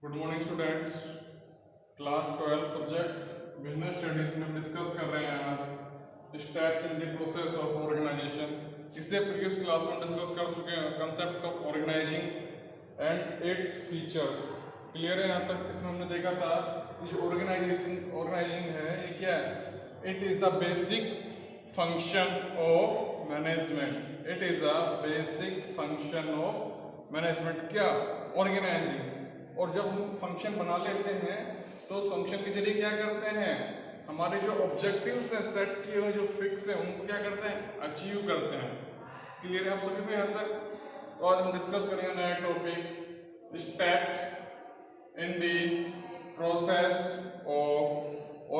Good morning students. Class 12 subject business studies में हम discuss कर रहे हैं आज steps in the process of organisation. इससे प्रीवियस क्लास में डिस्कस कर चुके हैं concept of organising and its features. Clear है यहाँ तक? इसमें हमने देखा था जो ऑर्गेनाइजिंग है ये क्या है? It is the basic function of management. It is a basic function of management. क्या? ऑर्गेनाइजिंग। और जब हम फंक्शन बना लेते हैं तो उस फंक्शन के जरिए क्या करते हैं, हमारे जो ऑब्जेक्टिव्स हैं सेट किए हुए जो फिक्स हैं उनको क्या करते हैं, अचीव करते हैं। क्लियर है आप सभी को यहाँ तक? तो आज हम डिस्कस करेंगे नया topic steps in the process of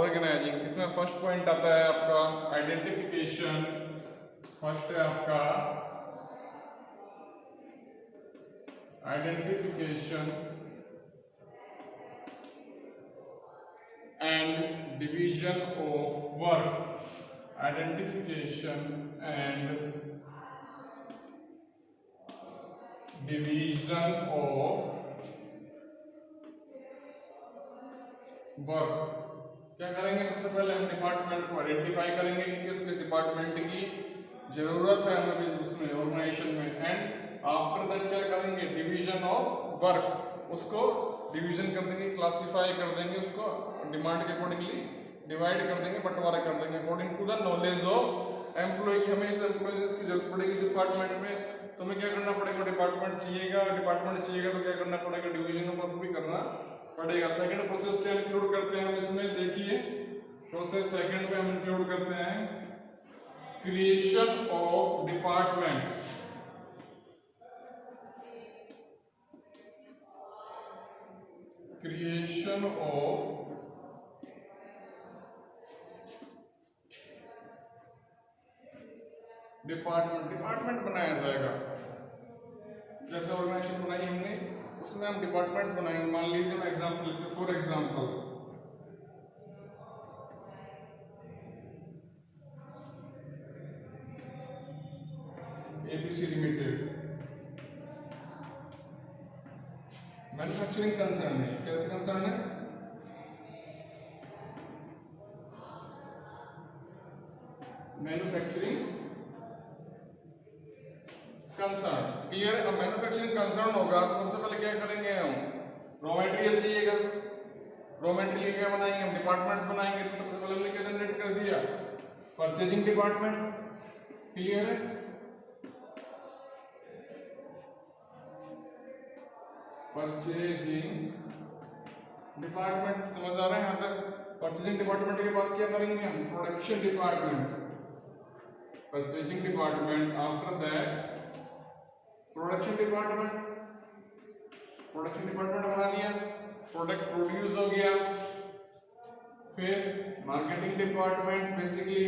organising. इसमें फर्स्ट पॉइंट आता है आपका आइडेंटिफिकेशन। फर्स्ट है आपका identification and division of work. Identification and division of work। क्या करेंगे? सबसे पहले हम डिपार्टमेंट को आइडेंटिफाई करेंगे कि किस किस डिपार्टमेंट की जरूरत है हमें उसमें ऑर्गेनाइजेशन में। एंड आफ्टर दैट क्या करेंगे? Division of work. उसको डिवीजन कर देंगे, क्लासिफाई कर देंगे, उसको डिमांड के अकॉर्डिंगली डिवाइड कर देंगे, बंटवारा कर देंगे according to the knowledge of employee की हमें इस एम्प्लॉयज की जरूरत पड़ेगी डिपार्टमेंट में। तो हमें क्या करना पड़ेगा? डिपार्टमेंट चाहिएगा तो क्या करना पड़ेगा? डिवीजन ऑफ वर्क भी करना पड़ेगा। सेकंड प्रोसेस क्या इंक्लूड करते हैं हम इसमें? देखिए प्रोसेस सेकंड में हम इंक्लूड करते हैं creation of departments. Creation of department बनाया जाएगा। जैसे ऑर्गेनाइजेशन बनाई हमने उसमें हम डिपार्टमेंट्स बनाएंगे। मान लीजिए हम एग्जांपल लेते हैं, for example ABC limited manufacturing concern है। कैसे कंसर्न है? Manufacturing concern. क्लियर है? अब मैन्युफैक्चरिंग कंसर्न होगा तो सबसे पहले क्या करेंगे हम? रॉ मटेरियल चाहिएगा। रॉ मटेरियल क्या बनाएंगे हम? डिपार्टमेंट्स बनाएंगे। तो सबसे पहले हमने क्या जनरेट कर दिया? Purchasing department. क्लियर है? परचेजिंग डिपार्टमेंट समझ आ रहा है यहाँ तक? परचेजिंग डिपार्टमेंट के बाद क्या करेंगे हम? Production department. Purchasing department after that production department. Production department बना दिया, प्रोडक्ट प्रोड्यूस हो गया। फिर मार्केटिंग डिपार्टमेंट बेसिकली,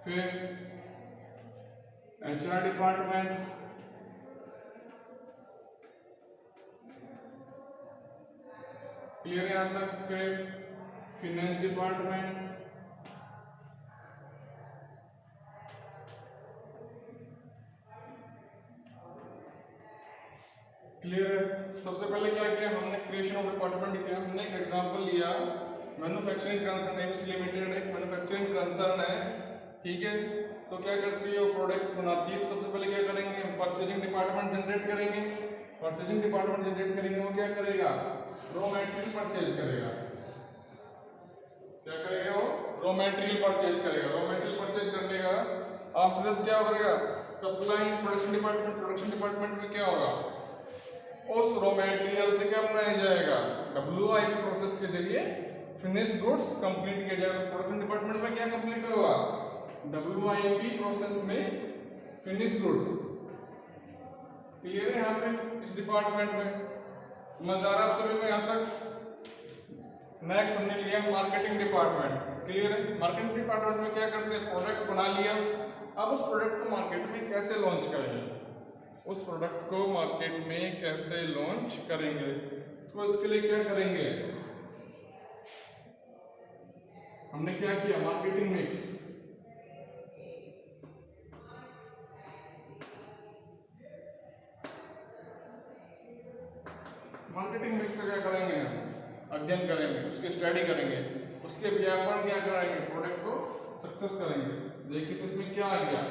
फिर एचआर डिपार्टमेंट, क्लियर है यहां तक? फिर फाइनेंस डिपार्टमेंट, क्लियर है? सबसे पहले क्या किया हमने? क्रिएशन ऑफ डिपार्टमेंट किया। हमने एक एग्जांपल लिया मैन्युफैक्चरिंग कंसर्न। एबीसी लिमिटेड एक मैन्युफैक्चरिंग कंसर्न है, ठीक है? तो क्या करती है वो? प्रोडक्ट बनाती है। तो सबसे पहले क्या करेंगे? परचेजिंग डिपार्टमेंट जनरेट करेंगे। परचेजिंग डिपार्टमेंट जनरेट करेंगे, वो क्या करेगा? रॉ मटेरियल परचेज करेगा। क्या करेगा वो? रॉ मटेरियल परचेज करेगा। रॉ मटेरियल परचेज कर लेगा। आफ्टर दैट क्या करेगा? Supply production department. Production department में क्या होगा? उस रॉ मटेरियल से क्या बनाया जाएगा? WIP प्रोसेस के जरिए फिनिश गुड्स कंप्लीट किया जाएगा। प्रोडक्शन डिपार्टमेंट में क्या कंप्लीट होगा? WIP प्रोसेस में फिनिश गुड्स। क्लियर है यहाँ पे इस डिपार्टमेंट में? समझ आ रहा है आप सभी को यहाँ तक? नेक्स्ट हमने लिया मार्केटिंग डिपार्टमेंट। क्लियर है? मार्केटिंग डिपार्टमेंट में क्या करते हैं? प्रोडक्ट बना लिया, अब उस प्रोडक्ट को मार्केट में कैसे लॉन्च करेंगे? उस प्रोडक्ट को मार्केट में कैसे लॉन्च करेंगे? तो इसके लिए क्या करेंगे? हमने क्या किया? Marketing mix. अध्ययन करेंगे, उसकी स्टडी करेंगे, उसके व्यापन क्या कराएंगे, प्रोडक्ट को सक्सेस करेंगे। देखिए तो इसमें क्या आ गया,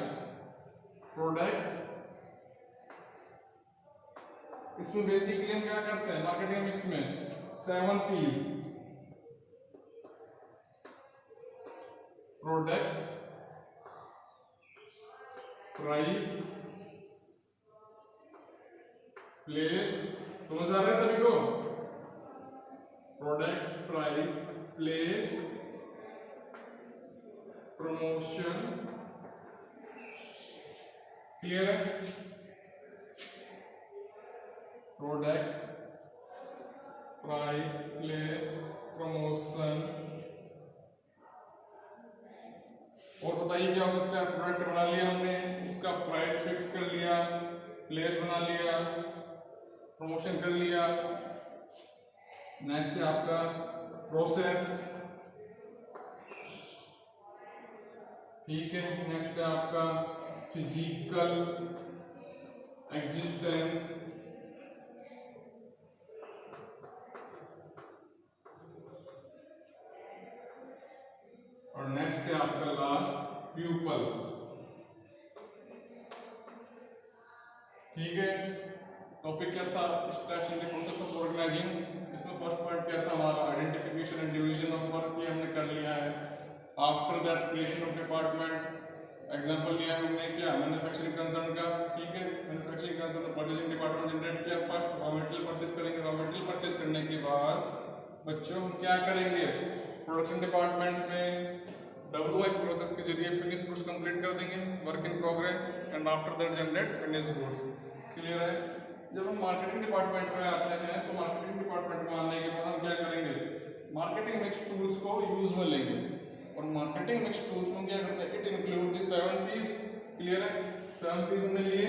प्रोडक्ट। इसमें बेसिकली हम क्या करते हैं मार्केटिंग मिक्स में 7 P's, प्रोडक्ट, प्राइस, प्लेस। समझ आ रहा है सभी को? Product, price, place, promotion. Clear है? Product, price, place, promotion. और बताइए क्या हो सकता है? प्रोडक्ट बना लिया हमने, उसका प्राइस फिक्स कर लिया, प्लेस बना लिया, प्रमोशन कर लिया। नेक्स्ट है आपका प्रोसेस, ठीक है। नेक्स्ट है आपका फिजिकल एग्जिस्टेंस, और नेक्स्ट है आपका लास्ट प्यूपल, ठीक है। टॉपिक क्या था? Steps in the process of organising. इसमें फर्स्ट पॉइंट क्या था हमारा? Identification and division of work, ये हमने कर लिया है। After that creation of department, example लिया है हमने क्या, मैन्युफैक्चरिंग कंसर्न का, ठीक है। मैन्युफैक्चरिंग कंसर्न में परचेजिंग डिपार्टमेंट जनरेट किया। फर्स्ट रॉ मटेरियल परचेज करेंगे, रॉ मटेरियल परचेज करने के बाद बच्चों हम क्या करेंगे, प्रोडक्शन डिपार्टमेंट्स में WIP प्रोसेस के जरिए फिनिश गुड्स कंप्लीट कर देंगे, work in progress, and after that generate finish goods. Clear है? जब हम मार्केटिंग डिपार्टमेंट में आते हैं तो मार्केटिंग डिपार्टमेंट में आने के बाद हम क्या करेंगे, मार्केटिंग मिक्स टूल्स को यूज में लेंगे। और मार्केटिंग मिक्स टूल्स में क्या करते हैं, it include the 7 P's। Clear है? 7 P's हमने लिए,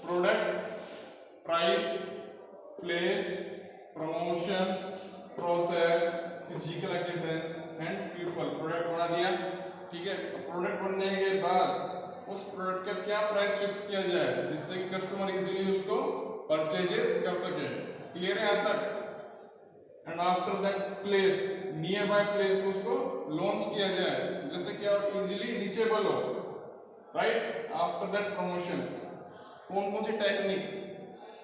product, price, place, promotion, process, physical activities and people. Product बना दिया, ठीक है। प्रोडक्ट बनने के बाद उस प्रोडक्ट का क्या प्राइस फिक्स किया जाए जिससे कि कस्टमर इजीली उसको परचेजेस कर सके। क्लियर है यहाँ तक? And after that place, near by place को उसको लॉन्च किया जाए जिससे क्या इजीली रीचेबल हो, राइट। आफ्टर दैट प्रमोशन, कौन कौन सी टेक्निक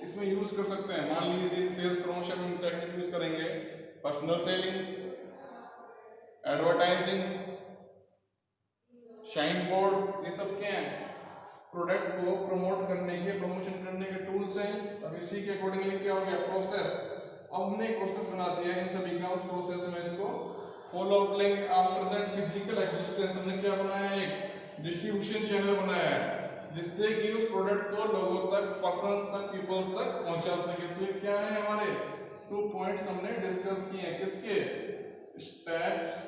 इसमें यूज कर सकते हैं? मान लीजिए सेल्स प्रमोशन में टेक्निक यूज करेंगे, personal selling, advertising, shine board, ये सब क्या है, प्रोडक्ट को प्रमोट करने के, प्रमोशन करने के टूल्स हैं। अब इसी के अकॉर्डिंगली क्या हो गया, प्रोसेस। अब हमने एक प्रोसेस बना दिया है इन सभी का, उस प्रोसेस में इसको फॉलो अप लेंगे। आफ्टर दैट फिजिकल एग्जिस्टेंस, हमने क्या बनाया है, एक डिस्ट्रीब्यूशन चैनल बनाया है जिससे कि उस प्रोडक्ट को लोगों तक, पर्संस तक, पीपल्स तक पहुंचा सके। तो ये क्या है, हमारे 2 पॉइंट्स हमने डिस्कस किए हैं। किसके? Steps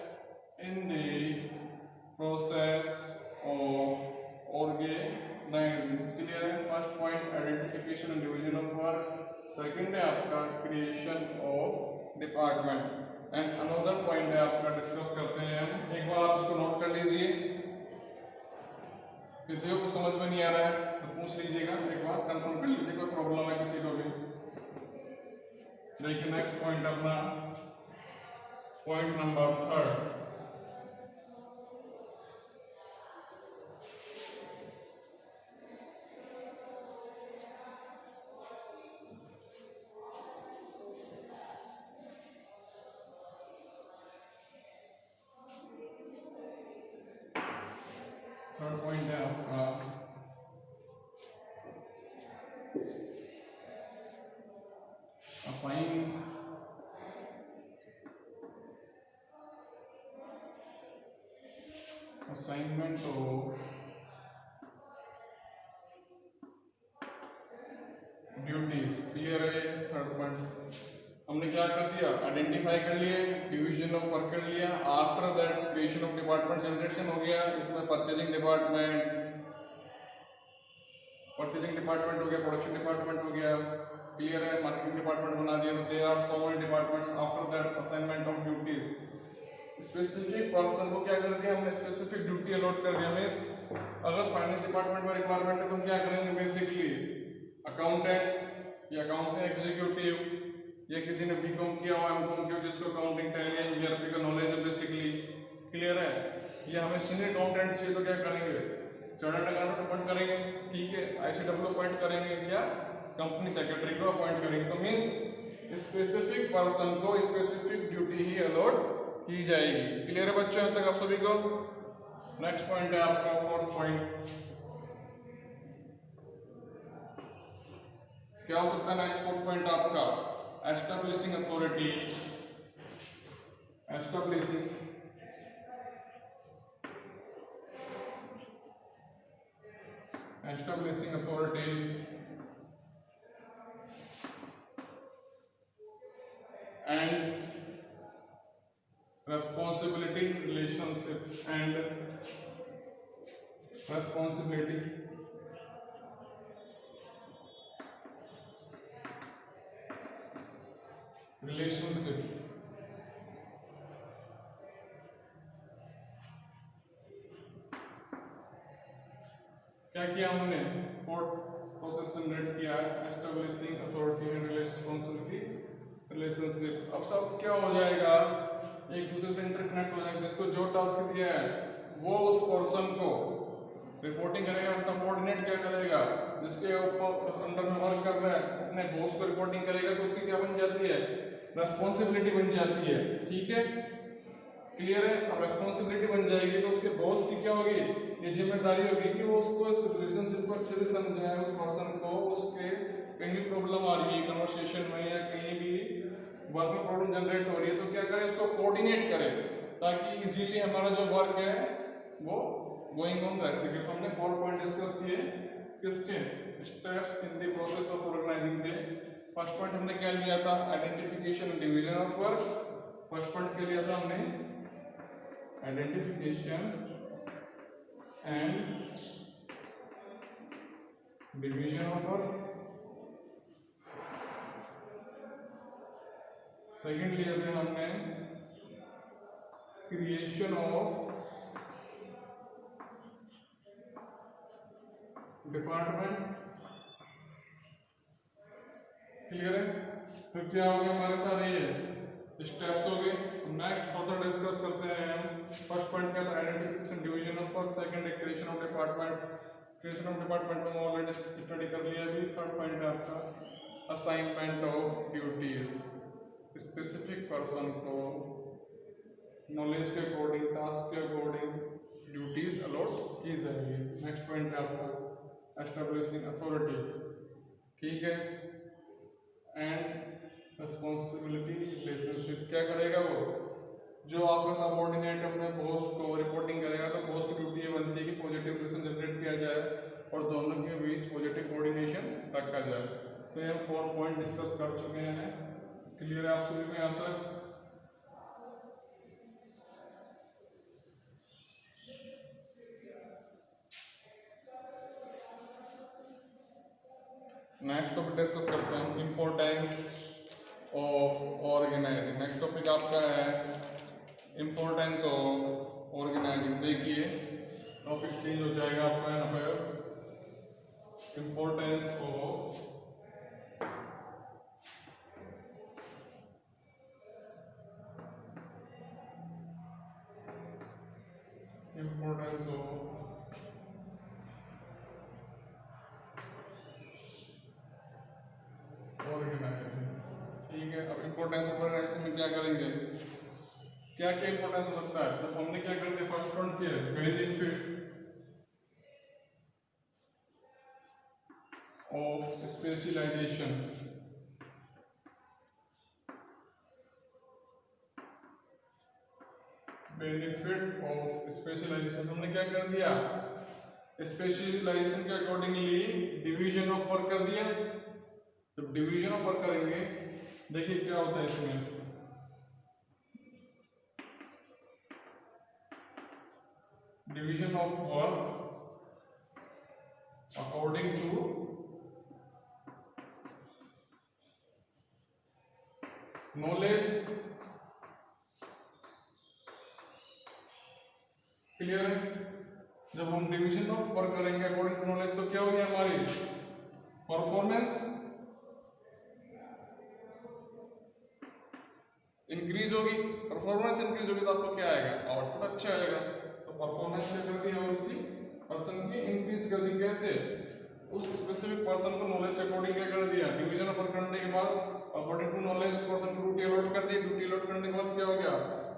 in the process of organising. Clear है? First point identification and division of work, second है आपका creation of department, and another point है आपका डिस्कस करते हैं हम। एक बार आप इसको नोट कर लीजिए, किसी को समझ में नहीं आ रहा है तो पूछ लीजिएगा, एक बार कंफर्म कर लीजिए, कोई प्रॉब्लम है किसी को भी। देखिए नेक्स्ट पॉइंट अपना पॉइंट नंबर 3। थर्ड पॉइंट है आपका असाइनमेंट ऑफ ड्यूटीज। क्लियर है? थर्ड पॉइंट हमने क्या कर दिया, आइडेंटिफाई कर लिए, डिवीजन ऑफ वर्क कर लिया, after that creation of department generation हो गया। इसमें परचेजिंग डिपार्टमेंट हो गया, प्रोडक्शन डिपार्टमेंट हो गया। क्लियर है? मार्केटिंग डिपार्टमेंट बना दिया। तो there are so many departments. After that assignment of duties, specific person को क्या कर दिया हमने, स्पेसिफिक ड्यूटी अलॉट कर दिया। मींस अगर फाइनेंस डिपार्टमेंट में रिक्वायरमेंट है तो हम क्या करेंगे, बेसिकली अकाउंटेंट या अकाउंटेंट एग्जीक्यूटिव या किसी ने बीकॉम किया हुआ एमकॉम किया जिसको अकाउंटिंग टैली ईआरपी का नॉलेज है बेसिकली क्लियर है, या हमें सीनियर अकाउंटेंट चाहिए तो क्या करेंगे, चार्टर्ड अकाउंटेंट अपॉइंट करेंगे, ठीक है, आईसीडब्ल्यू अपॉइंट करेंगे या कंपनी सेक्रेटरी को अपॉइंट करेंगे। तो मीन्स स्पेसिफिक पर्सन को स्पेसिफिक ड्यूटी ही अलॉट की जाएगी। क्लियर है बच्चों यहाँ तक आप सभी को? नेक्स्ट पॉइंट है आपका फोर्थ पॉइंट, क्या हो सकता है नेक्स्ट फोर्थ पॉइंट आपका? Establishing authority, establishing authority and responsibility relationship and responsibility relationship क्या किया हमने? फोर्थ प्रोसेस जनरेट किया है, establishing authority and responsibility relationship. अब सब क्या हो जाएगा, एक दूसरे से इंटरकनेक्ट हो जाएगा। जिसको जो टास्क दिया है वो उस पर्सन को रिपोर्टिंग करेगा, सबऑर्डिनेट क्या करेगा, जिसके ऊपर अंडर में वर्क कर रहा है अपने बॉस को रिपोर्टिंग करेगा, तो उसकी क्या बन जाती है? रेस्पॉन्सिबिलिटी बन जाती है। ठीक है, क्लियर है? अब रेस्पॉन्सिबिलिटी बन जाएगी तो उसके बॉस की क्या होगी, ये जिम्मेदारी होगी कि वो उसको इस रिलेशनशिप को अच्छे से समझाए, उस पर्सन को उसके कहीं प्रॉब्लम आ रही है कन्वर्सेशन में या कहीं भी वर्क में प्रॉब्लम जनरेट हो रही है तो क्या करे, उसको कोऑर्डिनेट करे ताकि इजीली हमारा जो वर्क है वो गोइंग ऑन रह सके। तो हमने 4 पॉइंट डिस्कस किए, किसके? Steps in the process of organising डे। फर्स्ट पॉइंट हमने क्या लिया था? Identification and division of work. First point क्या लिया था हमने? Identification and division of work. Second लिया था हमने क्रिएशन ऑफ डिपार्टमेंट। क्लियर है? फिर क्या हो गया हमारे सारे ये स्टेप्स हो गए। नेक्स्ट फर्दर डिस्कस करते हैं हम। फर्स्ट पॉइंट क्या था? Identification division of work. Second है creation of department. Creation of department में ऑलरेडी स्टडी कर लिया अभी। थर्ड पॉइंट है आपका assignment of duties. Specific person को नॉलेज के अकॉर्डिंग, टास्क के अकॉर्डिंग ड्यूटीज अलॉट की जाएगी। नेक्स्ट पॉइंट है आपका एस्टैब्लिशिंग अथॉरिटी। ठीक है, एंड रिस्पॉन्सिबिलिटी रिलेशनशिप। क्या करेगा वो? जो आपका सबऑर्डिनेट अपने बॉस को रिपोर्टिंग करेगा तो बॉस की ड्यूटी ये बनती है कि पॉजिटिव रिलेशन जनरेट किया जाए और दोनों के बीच पॉजिटिव कोऑर्डिनेशन रखा जाए। तो ये हम 4 पॉइंट डिस्कस कर चुके हैं। क्लियर है आप सभी को यहाँ तक? नेक्स्ट टॉपिक डिस्कस करते हैं हम, importance of organising. Next topic आपका है इम्पोर्टेंस ऑफ ऑर्गेनाइजिंग। देखिए टॉपिक चेंज हो जाएगा आपका यहाँ पर। Importance of organisation. ठीक है, अब इम्पोर्टेंस ऑफ ऑर्गेनाइजेशन में क्या करेंगे, क्या क्या इम्पोर्टेंस हो सकता है? तो हमने क्या कर दिया, फर्स्ट पॉइंट किया benefit of specialisation. Benefit of specialisation हमने क्या कर दिया, स्पेशलाइजेशन के अकॉर्डिंगली डिवीजन ऑफ वर्क कर दिया। जब डिवीजन ऑफ वर्क करेंगे देखिए क्या होता है इसमें, division of work according to knowledge. Clear है? जब हम डिवीजन ऑफ वर्क करेंगे अकॉर्डिंग टू नॉलेज तो क्या होगी हमारी परफॉर्मेंस होगी, परफॉर्मेंस इंक्रीज होगी तो आपको क्या आएगा, आउटपुट अच्छा आएगा। तो परफॉर्मेंस क्या कर दी है उसकी, पर्सन की इंक्रीज कर दी। कैसे, उस स्पेसिफिक पर्सन को नॉलेज के अकॉर्डिंग क्या कर दिया, डिवीजन ऑफ वर्क करने के बाद अकॉर्डिंग टू नॉलेज उस पर्सन को ड्यूटी अलॉट कर दी। ड्यूटी अलॉट करने के बाद क्या हो गया,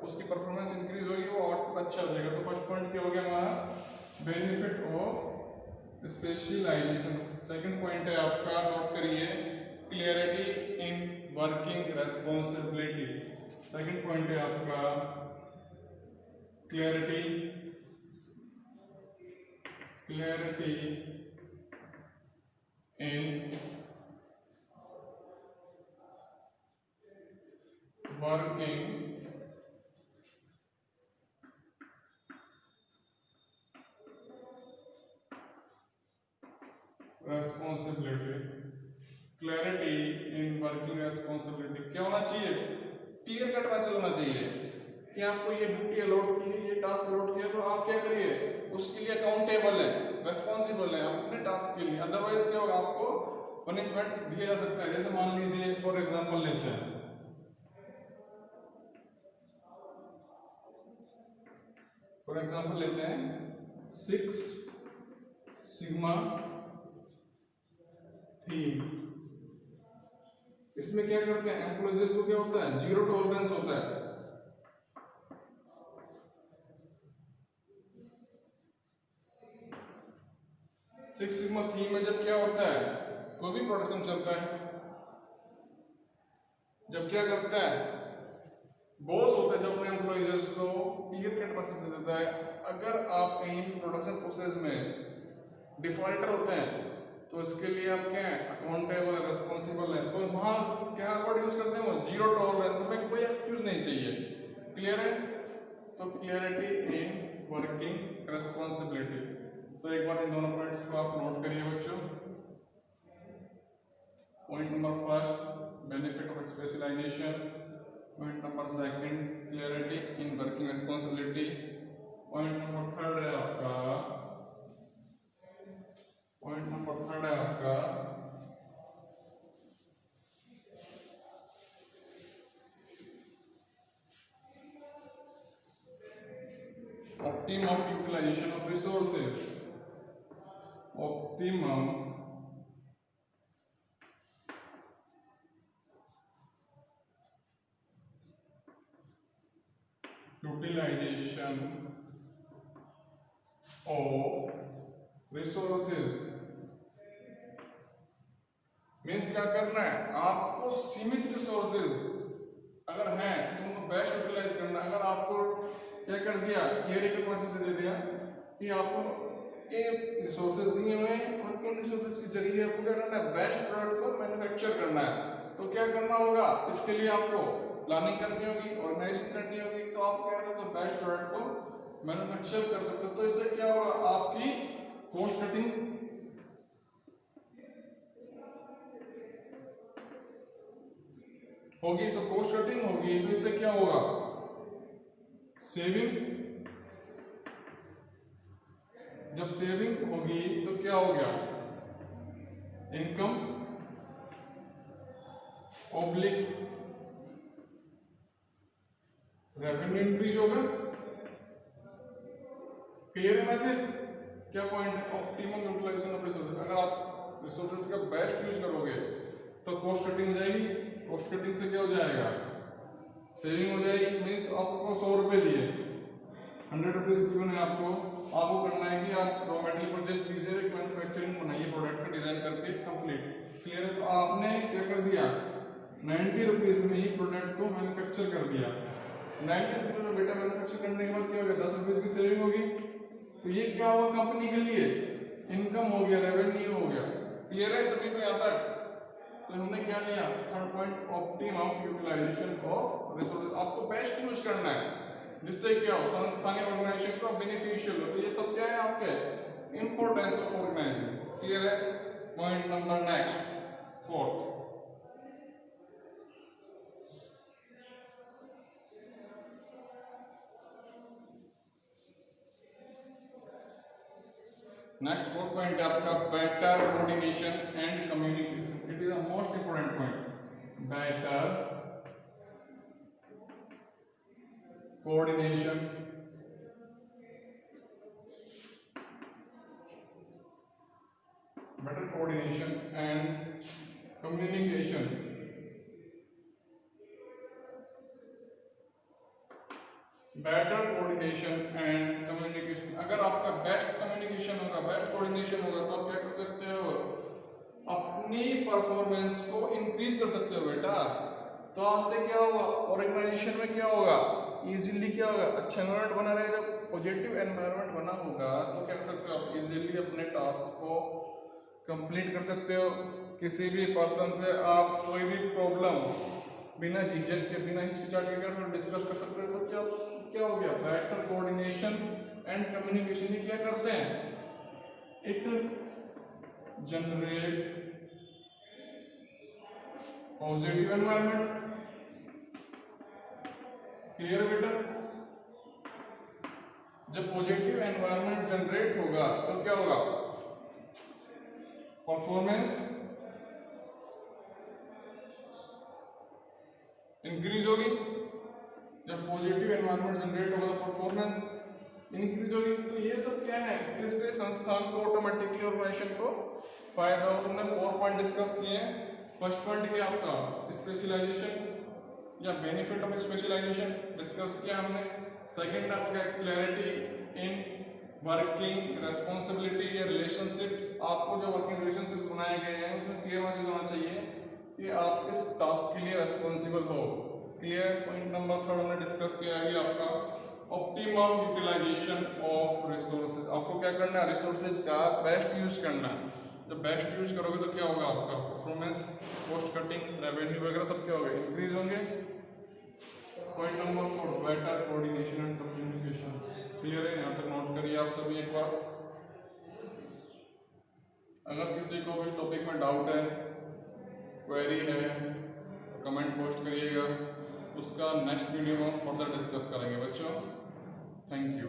उसकी परफॉर्मेंस इंक्रीज होगी, वो आउटपुट अच्छा हो जाएगा। तो फर्स्ट पॉइंट क्या हो गया हमारा, benefit of specialisation. Second point है आपका, नोट करिए, clarity in working responsibility. Second point है आपका clarity in working responsibility. Clarity in working responsibility क्या होना चाहिए, क्लियर कट मैसेज होना चाहिए कि आपको ये ड्यूटी अलॉट की, ये टास्क अलॉट किया, तो आप क्या करिए, उसके लिए अकाउंटेबल है, रेस्पॉन्सिबल है अपने टास्क के लिए। अदरवाइज क्या होगा, आपको पनिशमेंट दिया जा सकता है। जैसे मान लीजिए फॉर एग्जांपल लेते हैं, लेते हैं 6 सिग्मा थीम। इसमें क्या करते हैं, एम्प्लॉइज को क्या होता है, जीरो टॉलरेंस होता है। सिक्स सिग्मा थीम में जब क्या होता है, कोई भी प्रोडक्शन चलता है, जब क्या करता है, बॉस होता है जो अपने एम्प्लॉइज को क्लियर कट मैसेज दे देता है। अगर आप कहीं प्रोडक्शन प्रोसेस में डिफॉल्टर होते हैं तो इसके लिए आप क्या है, अकाउंटेबल है, रेस्पॉन्सिबल है। तो वहां क्या वर्ड यूज करते हैं, वो जीरो टॉलरेंस, हमें कोई एक्सक्यूज नहीं चाहिए। क्लियर है, तो क्लियरिटी इन वर्किंग रेस्पॉन्सिबिलिटी। तो एक बार इन दोनों पॉइंट्स को आप नोट करिए बच्चों। Point number first, benefit of specialisation. Point number second, clarity in working responsibility. Point number third है आपका, optimum utilisation of resources. Optimum utilisation of resources means क्या करना है, आपको सीमित रिसोर्सेज अगर हैं तो उनको बेस्ट यूटिलाइज करना। अगर आपको क्या कर दिया, क्लियर मैसेज दे दिया कि आपको ये रिसोर्सेज दिए हुए हैं और इन रिसोर्सेज के जरिए आपको क्या करना है, बेस्ट प्रोडक्ट को मैन्युफैक्चर करना है। तो क्या करना होगा, इसके लिए आपको प्लानिंग करनी होगी, ऑर्गेनाइजेशन करनी होगी। तो आप क्या करते हो, बेस्ट प्रोडक्ट को मैन्युफैक्चर कर सकते हो। तो इससे क्या होगा, आपकी कॉस्ट कटिंग होगी। तो कॉस्ट कटिंग होगी तो इससे क्या होगा, सेविंग। जब सेविंग होगी तो क्या हो गया, इनकम ऑब्लिक रेवेन्यू इंक्रीज होगा। क्लियर है मैसेज, क्या पॉइंट है, ऑप्टिमम यूटिलाइजेशन ऑफ रिसोर्सेज। अगर आप रिसोर्सेज का बेस्ट यूज करोगे तो कॉस्ट कटिंग हो जाएगी। कॉस्ट कटिंग से क्या हो जाएगा, सेविंग हो जाएगी। मीन्स आपको 100 रुपए दिए, 100 रुपीज गिवन है आपको करना है कि आप रॉ मटेरियल परचेज कीजिए, एक मैन्युफैक्चरिंग बनाइए प्रोडक्ट का डिजाइन करके कंप्लीट। क्लियर है, तो आपने क्या कर दिया, 90 रुपीज में ही प्रोडक्ट को मैन्युफैक्चर कर दिया। 90 रुपीज में बेटा मैन्युफैक्चर करने के बाद क्या हो गया, 10 रुपीज की सेविंग होगी। तो ये क्या हुआ, कंपनी के लिए इनकम हो गया, रेवेन्यू हो गया। क्लियर है सभी को यहाँ तक। तो हमने क्या लिया, third point, optimum utilisation of resources. आपको बेस्ट यूज करना है जिससे क्या हो, संस्थानीय ऑर्गेनाइजेशन को बेनिफिशियल हो। तो ये सब क्या है आपके इंपॉर्टेंस ऑफ ऑर्गेनाइजिंग। क्लियर है, point number next, fourth, next fourth point है आपका better coordination and communication. It is the most important point, better coordination, better coordination and communication, better coordination and communication। अगर आपका best communication होगा, best coordination होगा तो आप क्या कर सकते हो, अपनी परफॉर्मेंस को इंक्रीज कर सकते हो बेटा। तो आज से क्या होगा, ऑर्गेनाइजेशन में क्या होगा, इजीली क्या होगा, अच्छा एनवायरनमेंट बना रहेगा। जब पॉजिटिव एनवायरनमेंट बना होगा तो क्या कर सकते हो आप, इजीली अपने टास्क को कंप्लीट कर सकते हो। किसी भी पर्सन से आप कोई भी प्रॉब्लम बिना झिझक के, बिना हिचकिचाहट के डिस्कस कर सकते हो। तो क्या हो गया, बेटर कोऑर्डिनेशन एंड कम्युनिकेशन। ये क्या करते हैं, it generate positive environment. Clear बेटा, जब पॉजिटिव एनवायरनमेंट जनरेट होगा तो क्या होगा, परफॉर्मेंस इंक्रीज होगी। जब पॉजिटिव एनवायरनमेंट जनरेट होगा तो परफॉर्मेंस इंक्रीज होगी। तो ये सब क्या है, इससे संस्थान को ऑटोमेटिकली, ऑर्गेनाइजेशन को फायदा हो। तुमने 4 पॉइंट डिस्कस किए हैं। फर्स्ट पॉइंट क्या आपका, स्पेशलाइजेशन या बेनिफिट ऑफ स्पेशलाइजेशन डिस्कस किया हमने। सेकंड आपका क्लैरिटी इन वर्किंग रेस्पॉन्सिबिलिटी या रिलेशनशिप्स। आपको जो वर्किंग रिलेशनशिप्स बनाए गए हैं उसमें क्लियर मैसेज होना चाहिए कि आप इस टास्क के लिए रेस्पॉन्सिबल हो। क्लियर। पॉइंट नंबर 3 हमने डिस्कस किया है आपका ऑप्टिमम यूटिलाइजेशन ऑफ रिसोर्सेज। आपको क्या करना है, रिसोर्सेज का बेस्ट यूज करना है। जब बेस्ट यूज करोगे तो क्या होगा, आपका परफॉर्मेंस, कॉस्ट कटिंग, रेवेन्यू वगैरह सब क्या होगा, इंक्रीज होंगे। Point number 4 better coordination and communication. Clear है, यहाँ तक नोट करिए आप सभी एक बार। अगर किसी को भी टॉपिक में डाउट है, क्वेरी है, कमेंट पोस्ट करिएगा, उसका नेक्स्ट वीडियो में फर्दर डिस्कस करेंगे बच्चों। Thank you.